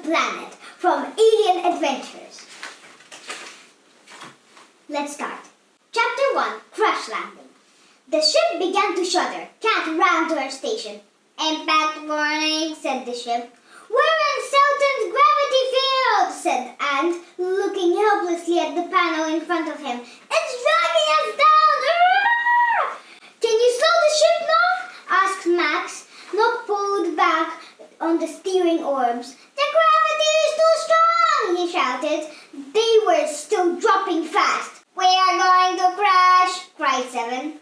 Planet from Alien Adventures. Let's start. Chapter 1, Crash Landing. The ship began to shudder. Cat ran to her station. "Impact warning," said the ship. "We're in Sultan's gravity field," said Ant, looking helplessly at the panel in front of him. "It's dragging us down!" Arrgh! "Can you slow the ship, Nock?" asked Max. Nock pulled back on the steering orbs. "The gravity is too strong," he shouted. They were still dropping fast. "We are going to crash," cried Seven.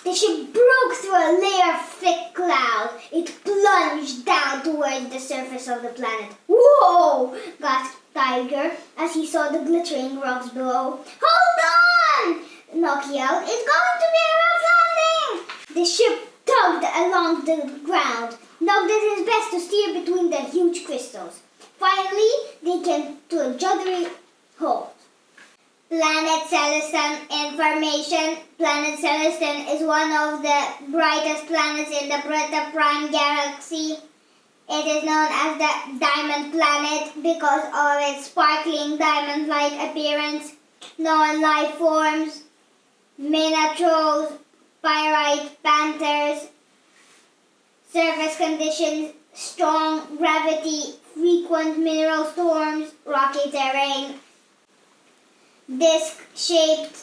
The ship broke through a layer of thick cloud. It plunged down toward the surface of the planet. "Whoa!" gasped Tiger as he saw the glittering rocks below. "Hold on!" Nock yelled. "It's going to be a rough landing!" The ship tugged along the ground. Nock did his best to steer between the huge crystals. Finally, they came to a juddery halt. "Planet Celestin information. Planet Celestin is one of the brightest planets in the Beta Prime galaxy. It is known as the Diamond Planet because of its sparkling diamond-like appearance. Non-life forms, Minotaurs, pyrite panthers, surface conditions, strong gravity, frequent mineral storms, rocky terrain, disc-shaped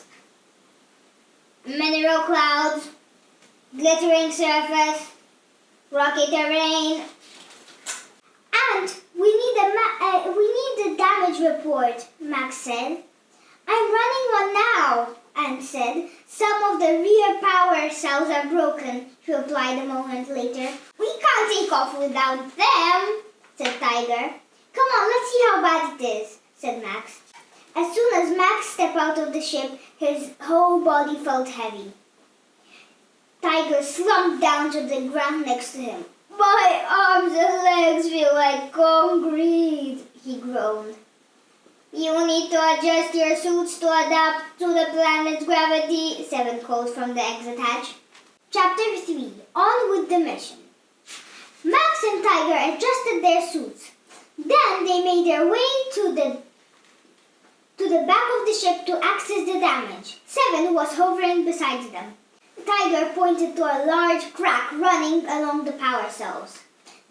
mineral clouds, glittering surface, rocky terrain. And we need a damage report," Max said. "I'm running one now," Ant said. "Some of the rear power cells are broken," she replied a moment later. "We can't take off without them," said Tiger. "Come on, let's see how bad it is," said Max. As soon as Max stepped out of the ship, his whole body felt heavy. Tiger slumped down to the ground next to him. "My arms and legs feel like concrete," he groaned. "You need to adjust your suits to adapt to the planet's gravity," Seven called from the exit hatch. Chapter 3, On with the Mission. Max and Tiger adjusted their suits. Then they made their way to the back of the ship to access the damage. Seven was hovering beside them. Tiger pointed to a large crack running along the power cells.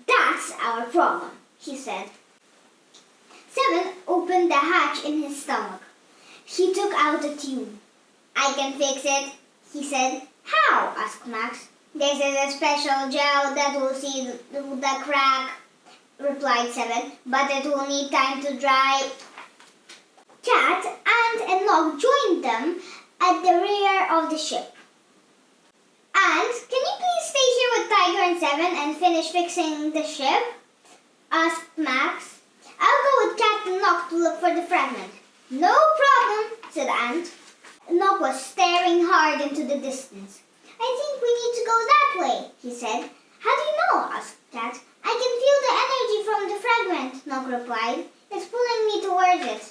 "That's our problem," he said. Seven opened the hatch in his stomach. He took out a tube. "I can fix it," he said. "How?" asked Max. "This is a special gel that will seal the crack," replied Seven, "but it will need time to dry." Cat, Ant, and Nock joined them at the rear of the ship. "Ant, can you please stay here with Tiger and Seven and finish fixing the ship?" asked Max. "I'll go with Cat and Nock to look for the fragment." "No problem," said Ant. Nock was staring hard into the distance. "I think we need to go that way," he said. "How do you know?" asked Cat. "I can feel the energy from the fragment," Nock replied. "It's pulling me towards it."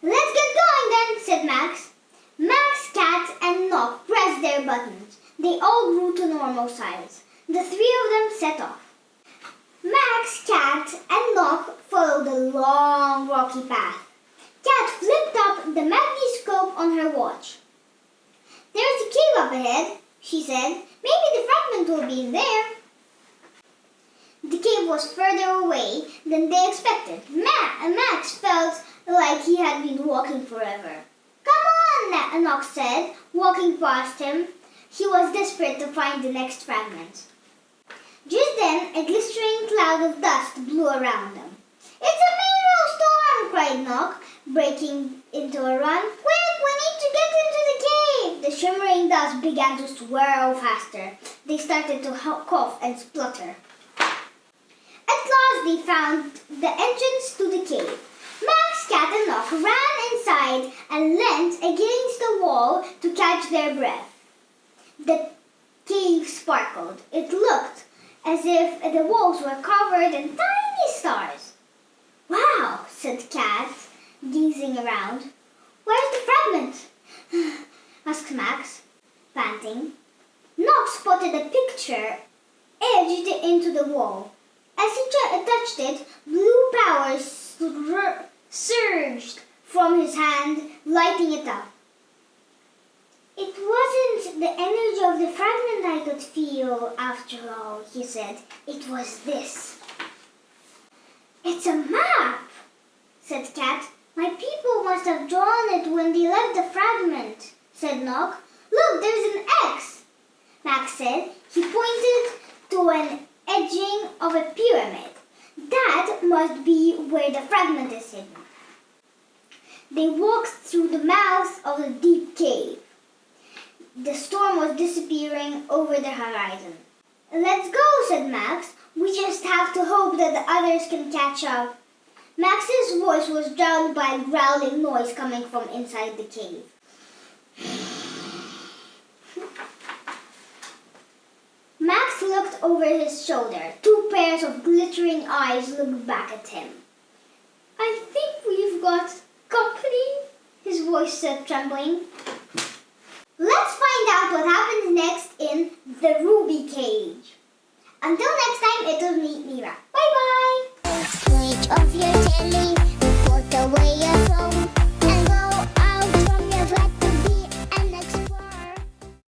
"Let's get going then," said Max. Max, Cat, and Nock pressed their buttons. They all grew to normal size. The three of them set off. Max, Cat, and Nock followed a long, rocky path. Cat flipped up the magnetoscope on her watch. "There's a cave up ahead," she said. "Maybe the fragment will be in there." The cave was further away than they expected. Max felt like he had been walking forever. "Come on," Nock said, walking past him. He was desperate to find the next fragment. Just then, a glistering cloud of dust blew around them. "It's a mineral storm!" cried Nock, breaking into a run. "Quick, we need to get into the cave!" The shimmering dust began to swirl faster. They started to cough and splutter. At last, they found the entrance to the cave. Max, Cat, and Nock ran inside and leant against the wall to catch their breath. The cave sparkled. It looked as if the walls were covered in tiny stars. "Wow," said Cat, gazing around. "Where's the fragment?" asked Max, panting. Nock spotted a picture edged into the wall. As he touched it, blue power surged from his hand, lighting it up. It wasn't the energy of the fragment I could feel after all, he said. It was this. It's a map, said Cat. My people must have drawn it when they left the fragment, said Nog. Look, there's an X, Max said. He pointed to an edging of a pyramid. That must be where the fragment is hidden. They walked through the mouth of the deep cave. The storm was disappearing over the horizon. Let's go, said Max. We just have to hope that the others can catch up. Max's voice was drowned by a growling noise coming from inside the cave. Max looked over his shoulder. Two pairs of glittering eyes looked back at him. I think we've got company, his voice said, trembling. Let's find out what